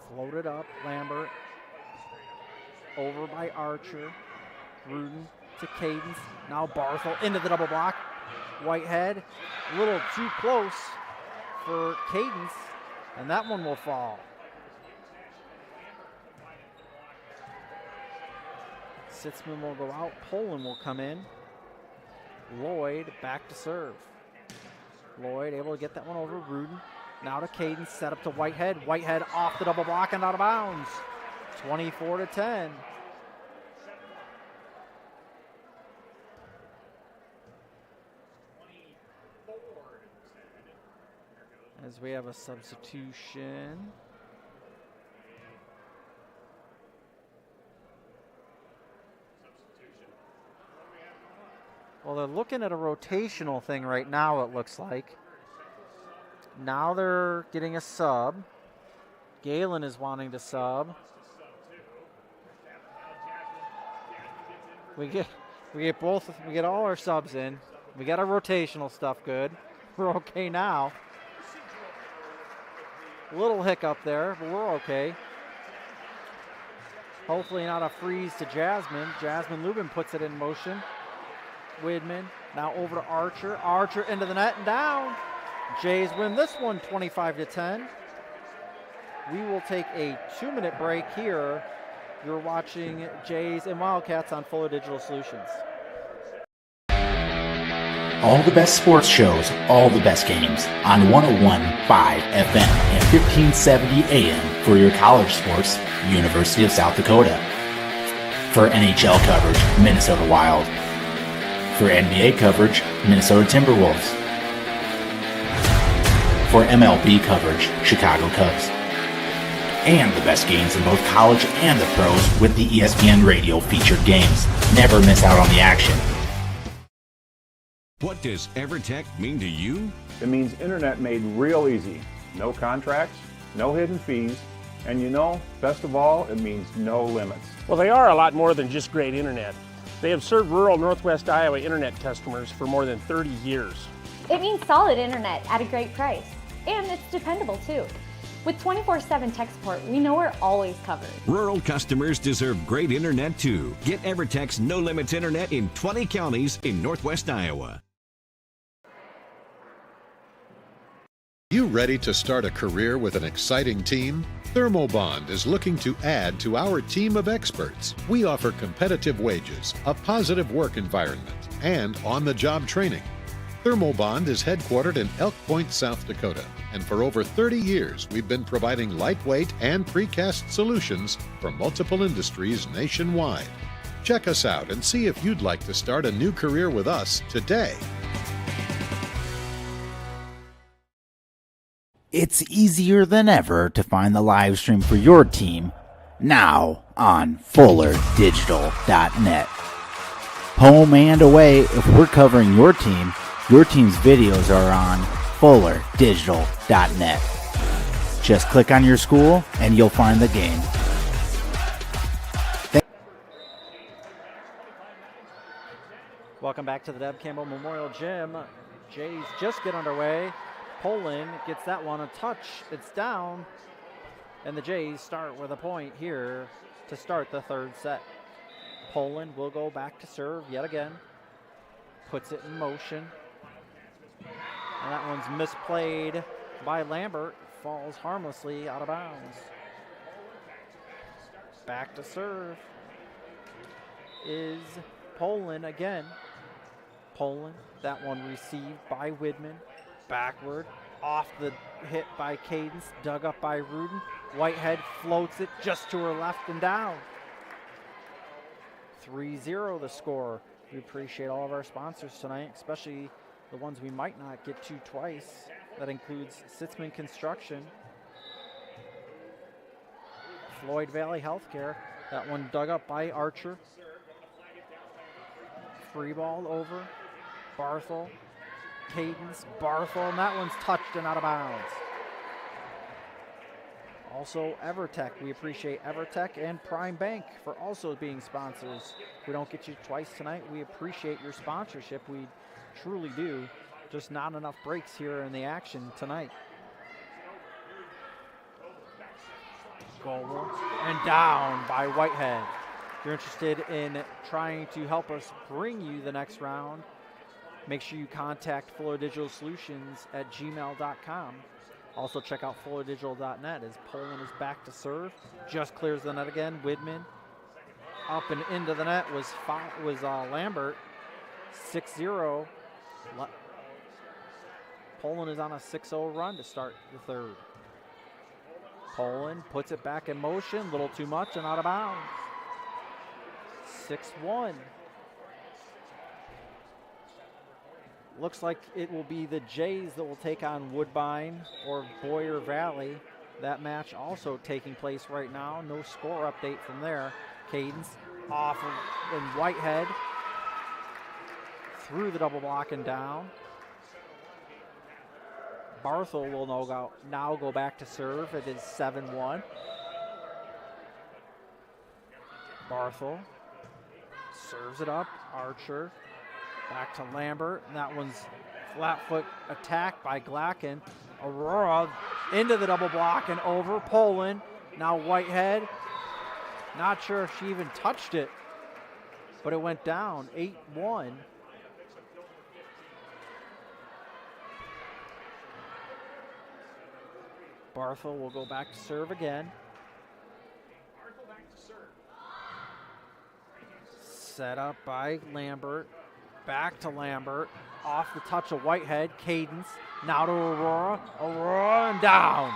Floated up, Lambert. Over by Archer. Rudin to Cadence. Now Barthel into the double block. Whitehead, a little too close for Cadence, and that one will fall. Sitzman will go out. Poland will come in. Lloyd back to serve. Lloyd able to get that one over. Rudin now to Cadence, set up to Whitehead. Whitehead off the double block and out of bounds. 24-10. As we have a substitution. Well, they're looking at a rotational thing right now, it looks like. Now they're getting a sub. Gehlen is wanting to sub. We get all our subs in. We got our rotational stuff good. We're okay now. A little hiccup there, but we're okay. Hopefully not a freeze to Jasmine. Jasmine Lubin puts it in motion. Widman now over to Archer. Archer into the net and down. Jays win this one 25-10. We will take a 2-minute break here. You're watching Jays and Wildcats on Fuller Digital Solutions. All the best sports shows, all the best games on 101.5 FM and 1570 AM for your college sports, University of South Dakota. For NHL coverage, Minnesota Wild. For NBA coverage, Minnesota Timberwolves. For MLB coverage, Chicago Cubs. And the best games in both college and the pros with the ESPN Radio featured games. Never miss out on the action. What does EverTech mean to you? It means internet made real easy. No contracts, no hidden fees, and you know, best of all, it means no limits. Well, they are a lot more than just great internet. They have served rural Northwest Iowa internet customers for more than 30 years. It means solid internet at a great price. And it's dependable too. With 24/7 tech support, we know we're always covered. Rural customers deserve great internet too. Get EverTech's no limits internet in 20 counties in Northwest Iowa. You ready to start a career with an exciting team? Thermobond is looking to add to our team of experts. We offer competitive wages, a positive work environment, and on-the-job training. Thermobond is headquartered in Elk Point, South Dakota, and for over 30 years we've been providing lightweight and precast solutions for multiple industries nationwide. Check us out and see if you'd like to start a new career with us today. It's easier than ever to find the live stream for your team now on FullerDigital.net. Home and away, if we're covering your team's videos are on FullerDigital.net. Just click on your school and you'll find the game. Welcome back to the Deb Campbell Memorial Gym. Jays just get underway. Poland gets that one a touch. It's down. And the Jays start with a point here to start the third set. Poland will go back to serve yet again. Puts it in motion. And that one's misplayed by Lambert. Falls harmlessly out of bounds. Back to serve is Poland again. Poland, that one received by Widman. Backward, off the hit by Cadence, dug up by Rudin. Whitehead floats it just to her left and down. 3-0 the score. We appreciate all of our sponsors tonight, especially the ones we might not get to twice. That includes Sitzman Construction, Floyd Valley Healthcare. That one dug up by Archer. Free ball over. Barthel. Cadence, Barthel, and that one's touched and out of bounds. Also, EverTech. We appreciate EverTech and Prime Bank for also being sponsors. We don't get you twice tonight. We appreciate your sponsorship. We truly do. Just not enough breaks here in the action tonight. Goal and down by Whitehead. If you're interested in trying to help us bring you the next round, make sure you contact Fuller Digital Solutions at gmail.com. Also check out FullerDigital.net as Poland is back to serve. Just clears the net again. Widman up and into the net was Lambert. 6-0. Poland is on a 6-0 run to start the third. Poland puts it back in motion. A little too much and out of bounds. 6-1. Looks like it will be the Jays that will take on Woodbine or Boyer Valley. That match also taking place right now. No score update from there. Cadence off of and Whitehead through the double block and down. Barthel will now go back to serve. It is 7-1. Barthel serves it up. Archer back to Lambert, and that one's flat foot attack by Glacken. Aurora into the double block and over. Poland, now Whitehead. Not sure if she even touched it, but it went down 8-1. Barthel will go back to serve again. Set up by Lambert. Back to Lambert. Off the touch of Whitehead. Cadence. Now to Aurora. Aurora and down.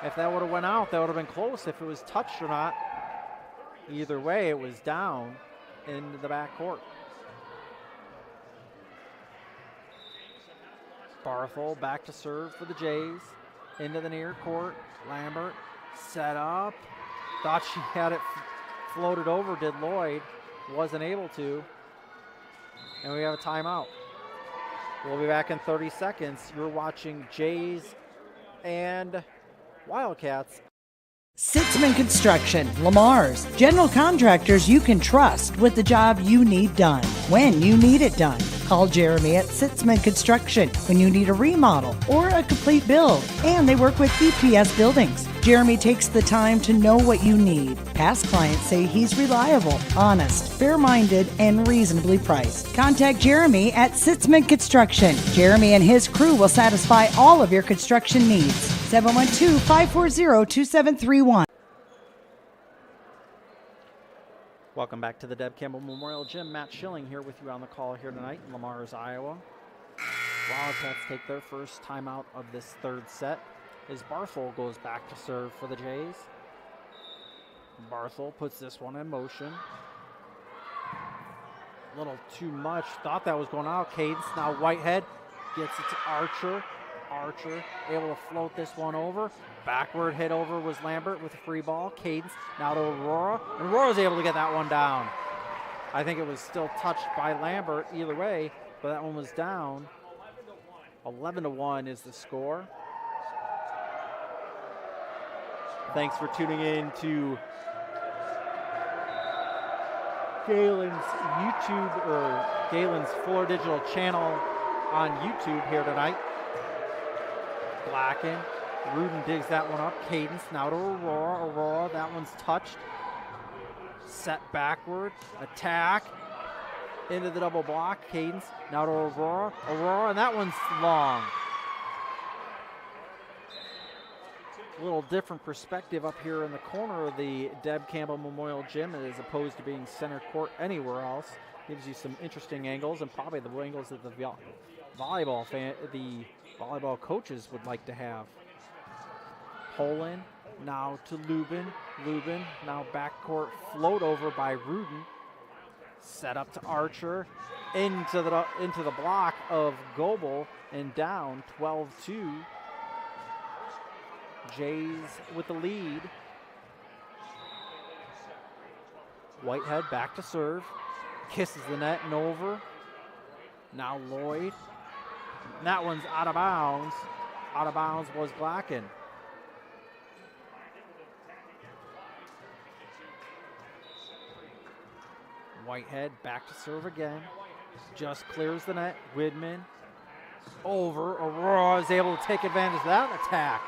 If that would have went out, that would have been close if it was touched or not. Either way, it was down into the back court. Barthel back to serve for the Jays. Into the near court. Lambert set up. Thought she had it floated over, did Lloyd. Wasn't able to. And we have a timeout. We'll be back in 30 seconds. You're watching Jays and Wildcats. Sitzman Construction, Lamar's, general contractors you can trust with the job you need done, when you need it done. Call Jeremy at Sitzman Construction when you need a remodel or a complete build. And they work with EPS buildings. Jeremy takes the time to know what you need. Past clients say he's reliable, honest, fair-minded, and reasonably priced. Contact Jeremy at Sitzman Construction. Jeremy and his crew will satisfy all of your construction needs. 712-540-2731. Welcome back to the Deb Campbell Memorial Gym. Matt Schilling here with you on the call here tonight in Lamar's, Iowa. Wildcats take their first timeout of this third set as Barthel goes back to serve for the Jays. Barthel puts this one in motion. A little too much. Thought that was going out. Cadence now Whitehead gets it to Archer. Archer able to float this one over. Backward hit over was Lambert with a free ball. Cadence now to Aurora. And Aurora's able to get that one down. I think it was still touched by Lambert either way, but that one was down. 11-1 is the score. Thanks for tuning in to Gehlen's YouTube or Gehlen's Fuller Digital channel on YouTube here tonight. Blacken. Rudin digs that one up. Cadence now to Aurora. Aurora, that one's touched. Set backward. Attack. Into the double block. Cadence now to Aurora. Aurora, and that one's long. A little different perspective up here in the corner of the Deb Campbell Memorial Gym as opposed to being center court anywhere else. Gives you some interesting angles and probably the angles that the volleyball coaches would like to have. Poland now to Lubin. Lubin now backcourt float over by Rudin. Set up to Archer. Into the block of Goebel and down 12-2. Jays with the lead. Whitehead back to serve. Kisses the net and over. Now Lloyd. And that one's out of bounds. Out of bounds was Glacken. Whitehead back to serve again. Just clears the net. Widman over. Aurora is able to take advantage of that attack.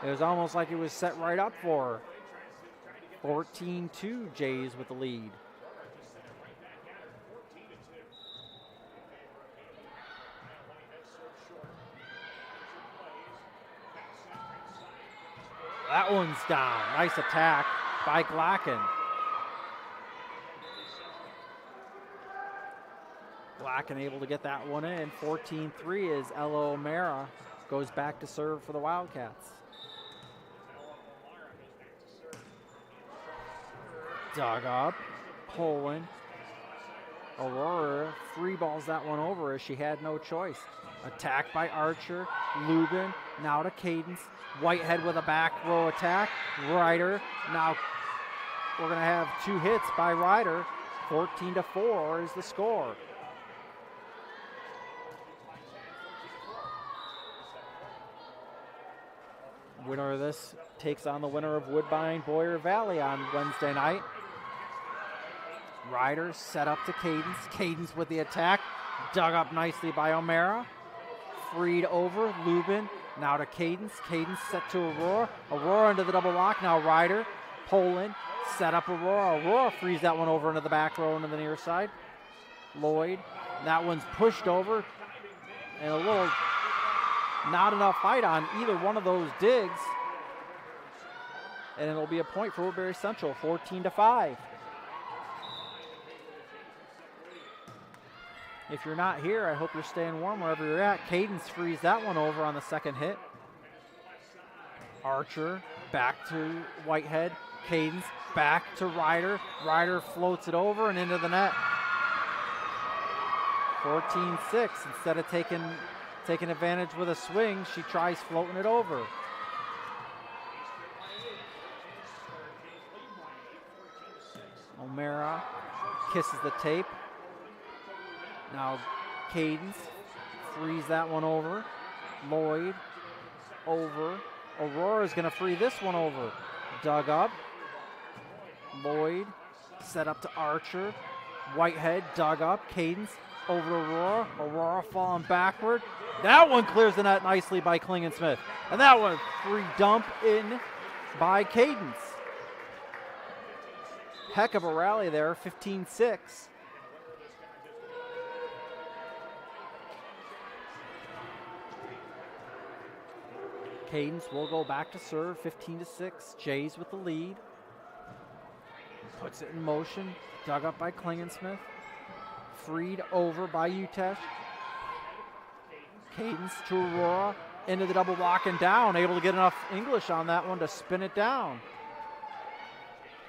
It was almost like it was set right up for her. 14-2 Jays with the lead. That one's down. Nice attack by Glacken. Glacken able to get that one in. 14-3 as Ella O'Mara goes back to serve for the Wildcats. Dug up. Poland. Aurora free balls that one over as she had no choice. Attack by Archer. Lubin now to Cadence. Whitehead with a back row attack. Ryder. Now we're going to have two hits by Ryder. 14-4 is the score. Winner of this takes on the winner of Woodbine Boyer Valley on Wednesday night. Ryder set up to Cadence. Cadence with the attack. Dug up nicely by O'Mara. Freed over. Lubin now to Cadence. Cadence set to Aurora. Aurora into the double lock. Now Ryder Poland, set up Aurora. Aurora frees that one over into the back row into the near side. Lloyd, that one's pushed over. And a little not enough fight on either one of those digs. And it'll be a point for Woodbury Central, 14-5. If you're not here, I hope you're staying warm wherever you're at. Cadence frees that one over on the second hit. Archer back to Whitehead. Cadence back to Ryder. Ryder floats it over and into the net. 14-6. Instead of taking advantage with a swing, she tries floating it over. O'Mara kisses the tape. Now Cadence frees that one over. Lloyd over. Aurora's going to free this one over. Dug up. Lloyd set up to Archer. Whitehead dug up. Cadence over to Aurora. Aurora falling backward. That one clears the net nicely by Klingensmith. And that one free dump in by Cadence. Heck of a rally there, 15-6. Cadence will go back to serve, 15-6. Jays with the lead. Puts it in motion, dug up by Klingensmith. Freed over by Utesh. Cadence to Aurora, into the double block and down. Able to get enough English on that one to spin it down.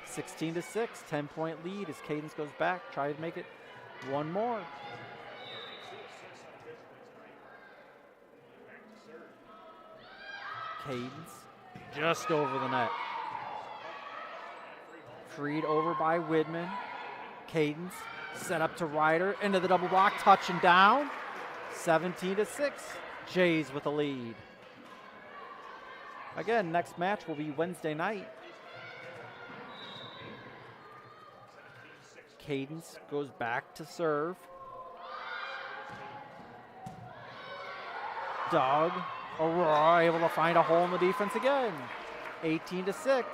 16-6, 10-point lead as Cadence goes back. Try to make it one more. Cadence just over the net. Freed over by Widman. Cadence set up to Ryder, into the double block, touch and down. 17-6, Jays with the lead. Again, next match will be Wednesday night. Cadence goes back to serve. Doug, Aurora able to find a hole in the defense again. 18-6.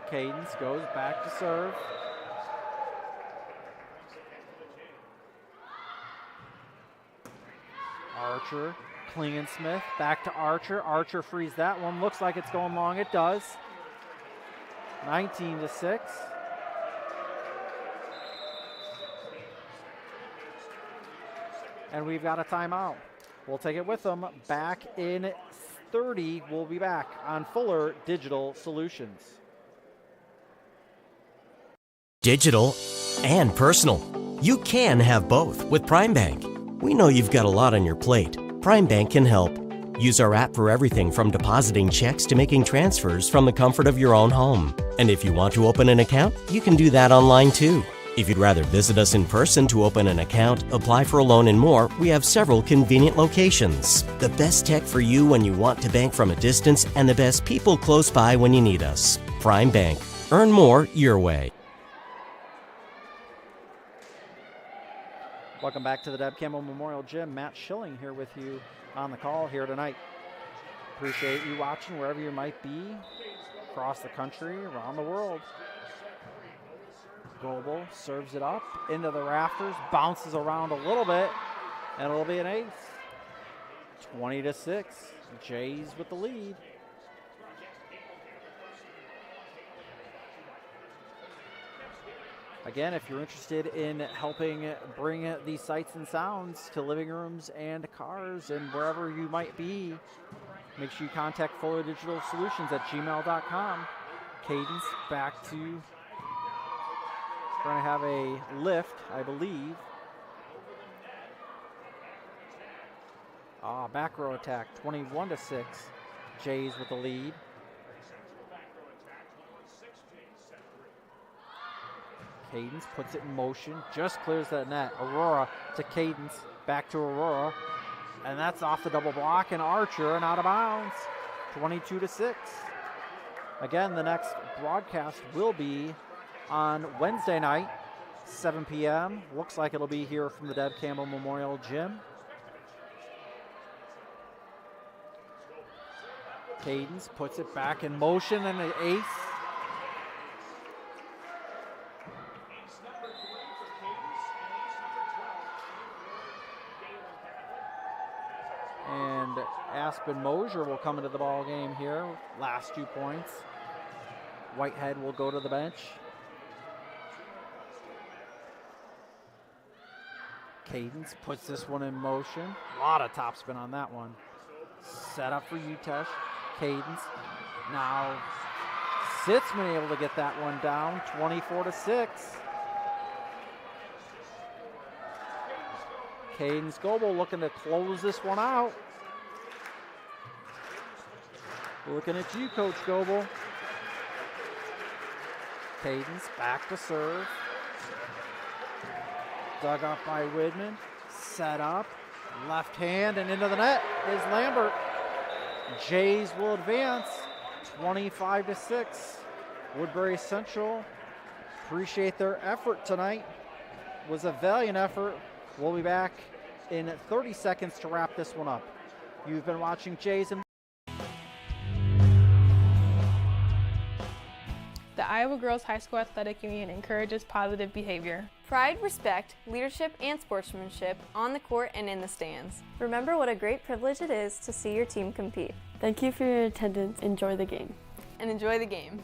Cadence goes back to serve. Archer, Klingensmith, back to Archer. Archer frees that one. Looks like it's going long. It does. 19-6. And we've got a timeout. We'll take it with them. Back in 30. We'll be back on Fuller Digital Solutions. Digital and personal. You can have both with Prime Bank. We know you've got a lot on your plate. Prime Bank can help. Use our app for everything from depositing checks to making transfers from the comfort of your own home. And if you want to open an account, you can do that online too. If you'd rather visit us in person to open an account, apply for a loan and more, we have several convenient locations. The best tech for you when you want to bank from a distance and the best people close by when you need us. Prime Bank. Earn more your way. Welcome back to the Deb Campbell Memorial Gym. Matt Schilling here with you on the call here tonight. Appreciate you watching wherever you might be, across the country, around the world. Goebel serves it up into the rafters, bounces around a little bit, and it'll be an ace. 20-6, Jays with the lead. Again, if you're interested in helping bring these sights and sounds to living rooms and cars and wherever you might be, make sure you contact Fuller Digital Solutions at gmail.com. Cadence back to, going to have a lift, I believe. Back row attack, 21-6. Jays with the lead. Cadence puts it in motion, just clears that net. Aurora to Cadence, back to Aurora. And that's off the double block, and Archer and out of bounds. 22-6. Again, the next broadcast will be on Wednesday night, 7 p.m. Looks like it'll be here from the Deb Campbell Memorial Gym. Cadence puts it back in motion and an ace. And Aspen Mosier will come into the ball game here. Last 2 points. Whitehead will go to the bench. Cadence puts this one in motion. A lot of topspin on that one. Set up for Utesh. Cadence. Now Sitzman able to get that one down. 24-6. Cadence Goebel looking to close this one out. Looking at you, Coach Goebel. Cadence back to serve. Dug up by Widman. Set up. Left hand and into the net is Lambert. Jays will advance 25-6. Woodbury Central, appreciate their effort tonight. Was a valiant effort. We'll be back in 30 seconds to wrap this one up. You've been watching Jays and The Iowa Girls High School Athletic Union encourages positive behavior. Pride, respect, leadership, and sportsmanship on the court and in the stands. Remember what a great privilege it is to see your team compete. Thank you for your attendance. Enjoy the game. And enjoy the game.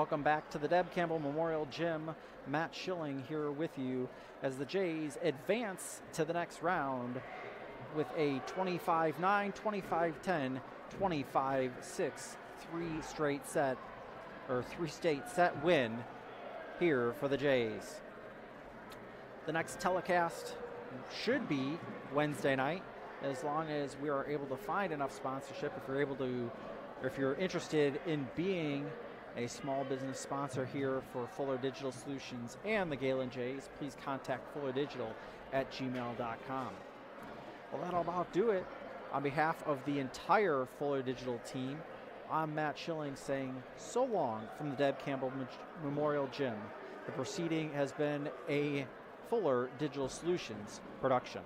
welcome back to the Deb Campbell Memorial Gym. Matt Schilling here with you as the Jays advance to the next round with a 25-9, 25-10, 25-6, three-state set win here for the Jays. The next telecast should be Wednesday night, as long as we are able to find enough sponsorship. If you're interested in being a small business sponsor here for Fuller Digital Solutions and the Gehlen Jays, please contact fullerdigital@gmail.com. Well, that'll about do it. On behalf of the entire Fuller Digital team, I'm Matt Schilling saying so long from the Deb Campbell Memorial Gym. The proceeding has been a Fuller Digital Solutions production.